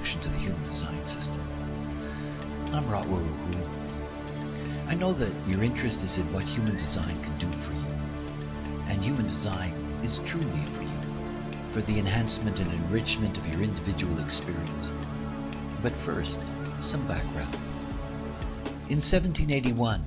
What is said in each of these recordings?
introduction to the human design system. I'm Uru Hu. I know that your interest is in what human design can do for you. And human design is truly for you, for the enhancement and enrichment of your individual experience. But first, some background. In 1781,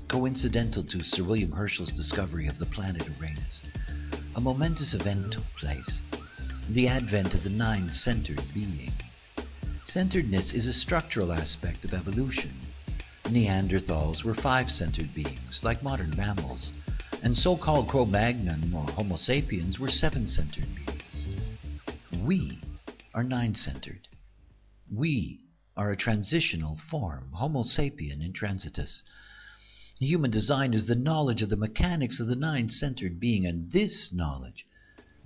coincidental to Sir William Herschel's discovery of the planet Uranus, a momentous event took place, the advent of the nine-centered being. Centeredness is a structural aspect of evolution. Neanderthals were five-centered beings, like modern mammals, and so-called Cro-Magnon or Homo sapiens were seven-centered beings. We are nine-centered. We are a transitional form, Homo sapien intransitus. Human design is the knowledge of the mechanics of the nine-centered being, and this knowledge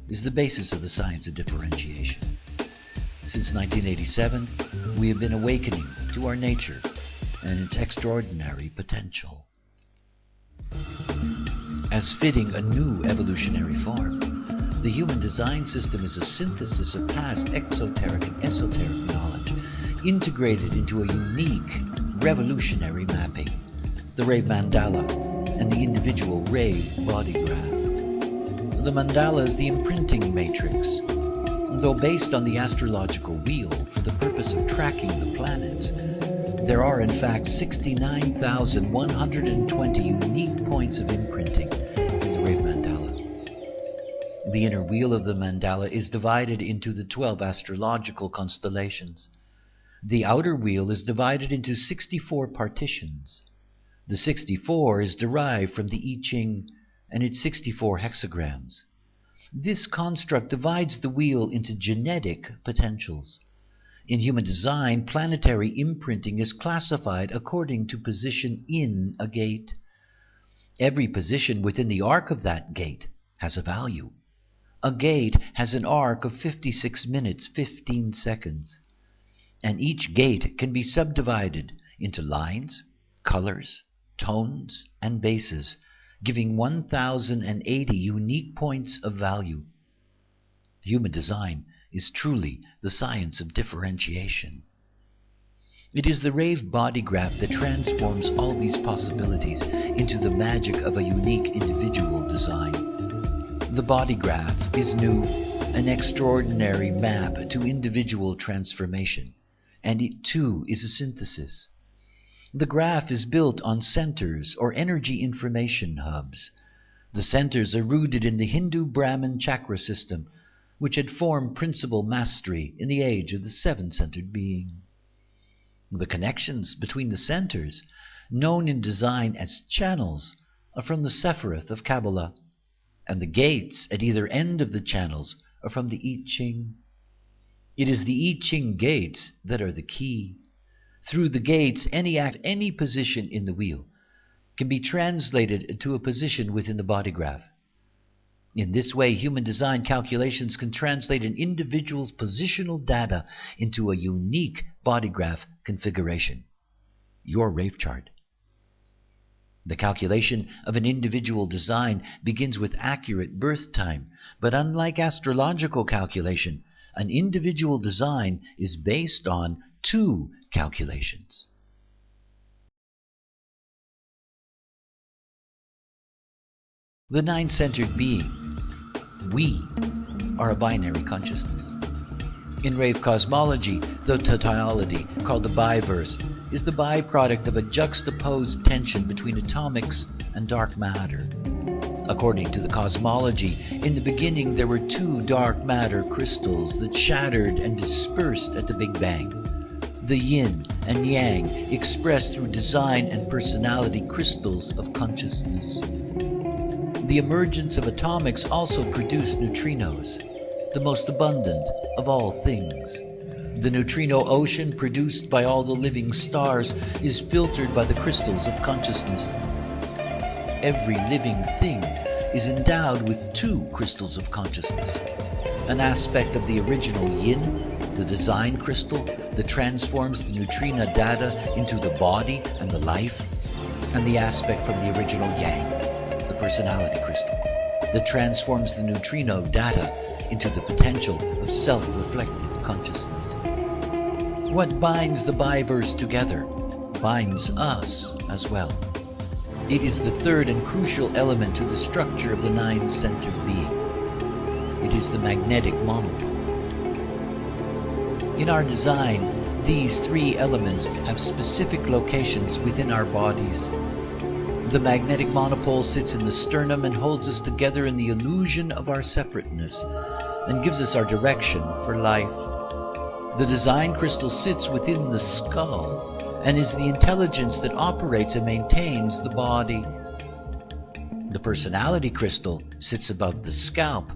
is the basis of the science of differentiation. Since 1987, we have been awakening to our nature and its extraordinary potential. As fitting a new evolutionary form, the human design system is a synthesis of past exoteric and esoteric knowledge, integrated into a unique, revolutionary mapping, the Rave Mandala and the individual Rave body graph. The mandala is the imprinting matrix. Though based on the astrological wheel for the purpose of tracking the planets, there are in fact 69,120 unique points of imprinting in the Rave Mandala. The inner wheel of the mandala is divided into the 12 astrological constellations. The outer wheel is divided into 64 partitions. The 64 is derived from the I Ching and its 64 hexagrams. This construct divides the wheel into genetic potentials. In human design, planetary imprinting is classified according to position in a gate. Every position within the arc of that gate has a value. A gate has an arc of 56 minutes, 15 seconds. And each gate can be subdivided into lines, colors, tones, and bases, giving 1,080 unique points of value. Human design is truly the science of differentiation. It is the Rave body graph that transforms all these possibilities into the magic of a unique individual design. The body graph is new, an extraordinary map to individual transformation, and it too is a synthesis. The graph is built on centers or energy information hubs. The centers are rooted in the Hindu Brahmin chakra system, which had formed principal mastery in the age of the seven-centered being. The connections between the centers, known in design as channels, are from the Sephiroth of Kabbalah, and the gates at either end of the channels are from the I Ching. It is the I Ching gates that are the key. Through the gates, any act, any position in the wheel can be translated to a position within the body graph. In this way, human design calculations can translate an individual's positional data into a unique body graph configuration, your Rave chart. The calculation of an individual design begins with accurate birth time, but unlike astrological calculation, an individual design is based on two calculations. The nine-centered being, we, are a binary consciousness. In Rave cosmology, the totality, called the biverse, is the byproduct of a juxtaposed tension between atomics and dark matter. According to the cosmology, in the beginning there were two dark matter crystals that shattered and dispersed at the Big Bang. The yin and yang expressed through design and personality crystals of consciousness. The emergence of atomics also produced neutrinos, the most abundant of all things. The neutrino ocean produced by all the living stars is filtered by the crystals of consciousness. Every living thing is endowed with two crystals of consciousness. An aspect of the original yin, the design crystal, that transforms the neutrino data into the body and the life, and the aspect from the original yang, the personality crystal, that transforms the neutrino data into the potential of self-reflected consciousness. What binds the biverse together binds us as well. It is the third and crucial element to the structure of the nine-centered being. It is the magnetic monopole. In our design, these three elements have specific locations within our bodies. The magnetic monopole sits in the sternum and holds us together in the illusion of our separateness and gives us our direction for life. The design crystal sits within the skull and is the intelligence that operates and maintains the body. The personality crystal sits above the scalp,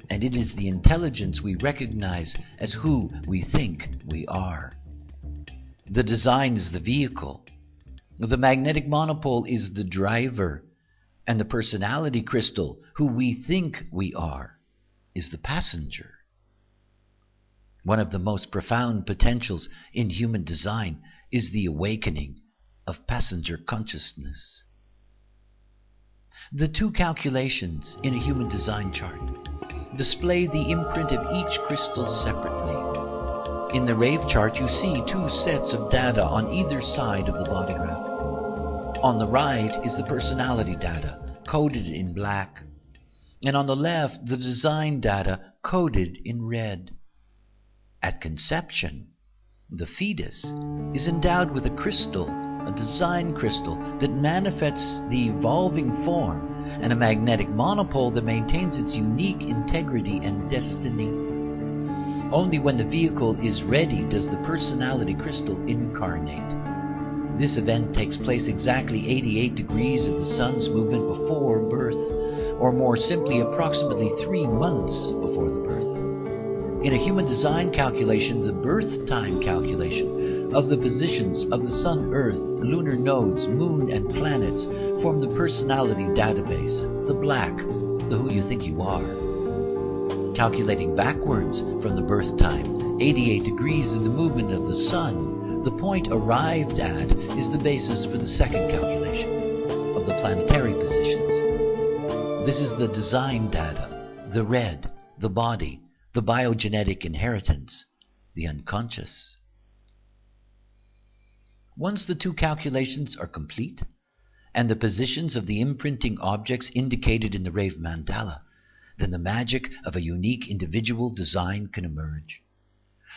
and it is the intelligence we recognize as who we think we are. The design is the vehicle. The magnetic monopole is the driver, and the personality crystal, who we think we are, is the passenger. One of the most profound potentials in human design is the awakening of passenger consciousness. The two calculations in a human design chart display the imprint of each crystal separately. In the rave chart, you see two sets of data on either side of the body graph. On the right is the personality data, coded in black, and on the left, the design data, coded in red. At conception, the fetus is endowed with a crystal, a design crystal that manifests the evolving form, and a magnetic monopole that maintains its unique integrity and destiny. Only when the vehicle is ready does the personality crystal incarnate. This event takes place exactly 88 degrees of the sun's movement before birth, or more simply, approximately 3 months before the birth. In a human design calculation, the birth time calculation of the positions of the Sun, Earth, lunar nodes, moon, and planets form the personality database, the black, the who you think you are. Calculating backwards from the birth time, 88 degrees of the movement of the Sun, the point arrived at is the basis for the second calculation of the planetary positions. This is the design data, the red, the body, the biogenetic inheritance, the unconscious. Once the two calculations are complete, and the positions of the imprinting objects indicated in the rave mandala, then the magic of a unique individual design can emerge.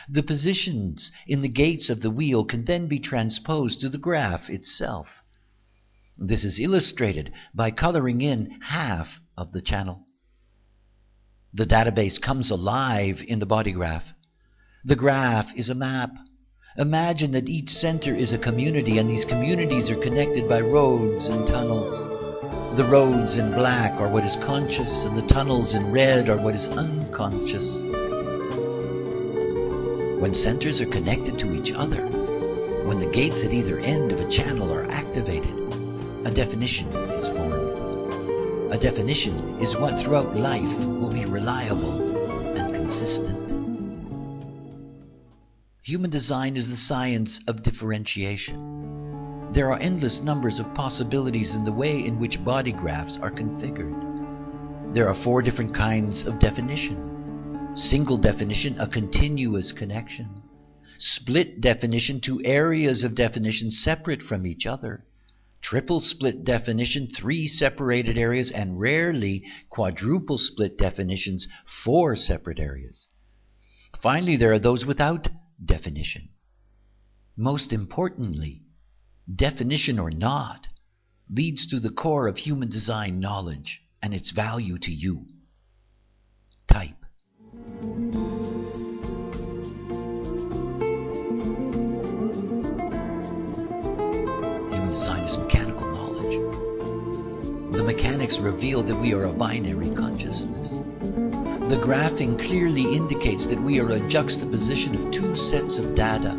The positions in the gates of the wheel can then be transposed to the graph itself. This is illustrated by coloring in half of the channel. The database comes alive in the body graph. The graph is a map. Imagine that each center is a community, and these communities are connected by roads and tunnels. The roads in black are what is conscious, and the tunnels in red are what is unconscious. When centers are connected to each other, when the gates at either end of a channel are activated, a definition is formed. A definition is what throughout life will be reliable and consistent. Human design is the science of differentiation. There are endless numbers of possibilities in the way in which body graphs are configured. There are 4 different kinds of definition. Single definition, a continuous connection. Split definition, 2 areas of definition separate from each other. Triple split definition, 3 separated areas, and rarely quadruple split definitions, 4 separate areas. Finally, there are those without definition. Most importantly, definition or not, leads to the core of human design knowledge and its value to you. Type. Human design is mechanical knowledge. The mechanics reveal that we are a binary consciousness. The graphing clearly indicates that we are a juxtaposition of 2 sets of data.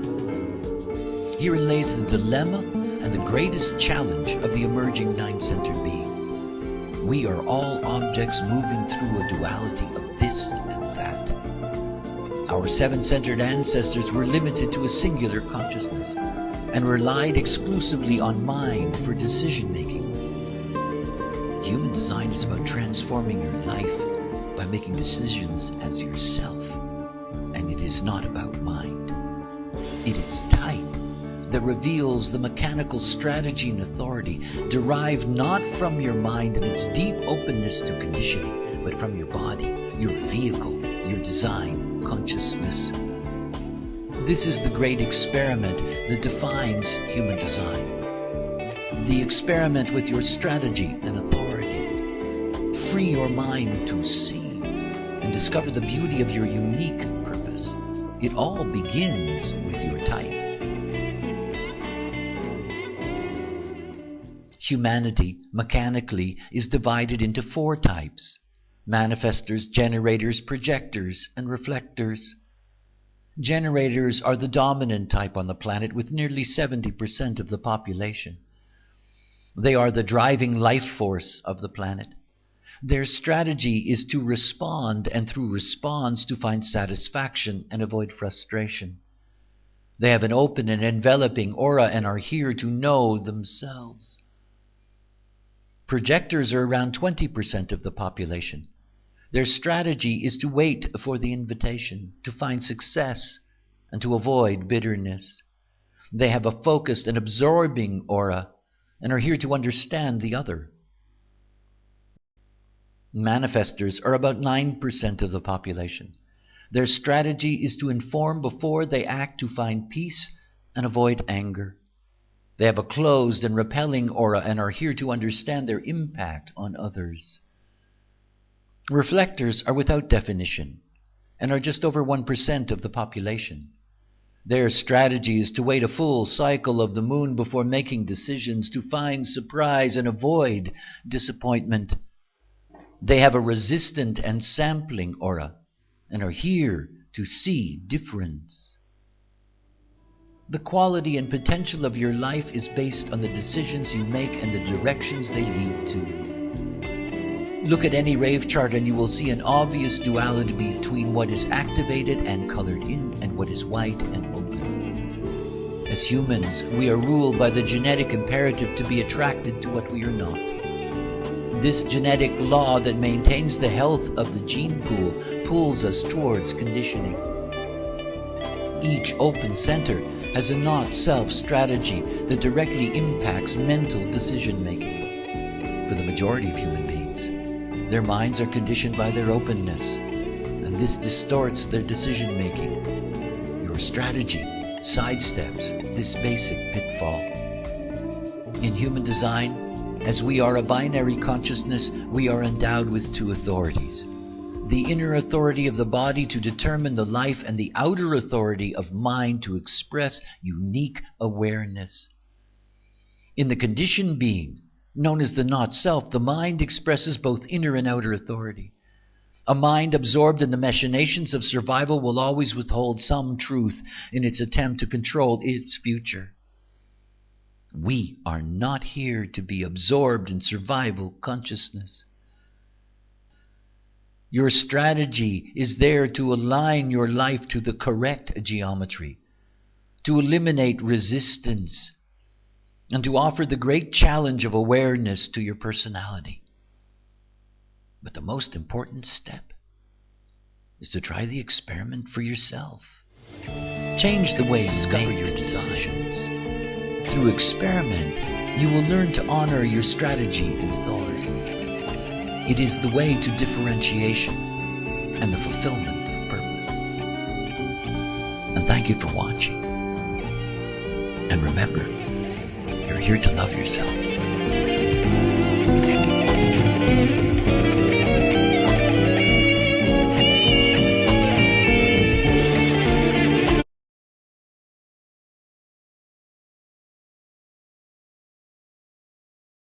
Herein lays the dilemma and the greatest challenge of the emerging nine-centered being. We are all objects moving through a duality of this and that. Our 7-centered ancestors were limited to a singular consciousness and relied exclusively on mind for decision-making. Human design is about transforming your life by making decisions as yourself, and it is not about mind. It is type that reveals the mechanical strategy and authority derived not from your mind and its deep openness to conditioning, but from your body, your vehicle, your design, consciousness. This is the great experiment that defines human design. The experiment with your strategy and authority. Free your mind to see and discover the beauty of your unique purpose. It all begins with your type. Humanity, mechanically, is divided into 4 types: manifestors, generators, projectors, and reflectors. Generators are the dominant type on the planet with nearly 70% of the population. They are the driving life force of the planet. Their strategy is to respond, and through response to find satisfaction and avoid frustration. They have an open and enveloping aura and are here to know themselves. Projectors are around 20% of the population. Their strategy is to wait for the invitation, to find success, and to avoid bitterness. They have a focused and absorbing aura and are here to understand the other. Manifestors are about 9% of the population. Their strategy is to inform before they act, to find peace and avoid anger. They have a closed and repelling aura and are here to understand their impact on others. Reflectors are without definition and are just over 1% of the population. Their strategy is to wait a full cycle of the moon before making decisions, to find surprise and avoid disappointment. They have a resistant and sampling aura and are here to see difference. The quality and potential of your life is based on the decisions you make and the directions they lead to. Look at any rave chart and you will see an obvious duality between what is activated and colored in and what is white and open. As humans, we are ruled by the genetic imperative to be attracted to what we are not. This genetic law that maintains the health of the gene pool pulls us towards conditioning. Each open center has a not-self strategy that directly impacts mental decision-making. For the majority of human beings, their minds are conditioned by their openness, and this distorts their decision-making. Your strategy sidesteps this basic pitfall. In human design, as we are a binary consciousness, we are endowed with 2 authorities. The inner authority of the body to determine the life, and the outer authority of mind to express unique awareness. In the conditioned being, known as the not-self, the mind expresses both inner and outer authority. A mind absorbed in the machinations of survival will always withhold some truth in its attempt to control its future. We are not here to be absorbed in survival consciousness. Your strategy is there to align your life to the correct geometry, to eliminate resistance, and to offer the great challenge of awareness to your personality. But the most important step is to try the experiment for yourself. Change the way you make your decisions. Through experiment, you will learn to honor your strategy and authority. It is the way to differentiation and the fulfillment of purpose. And thank you for watching. And remember, you're here to love yourself.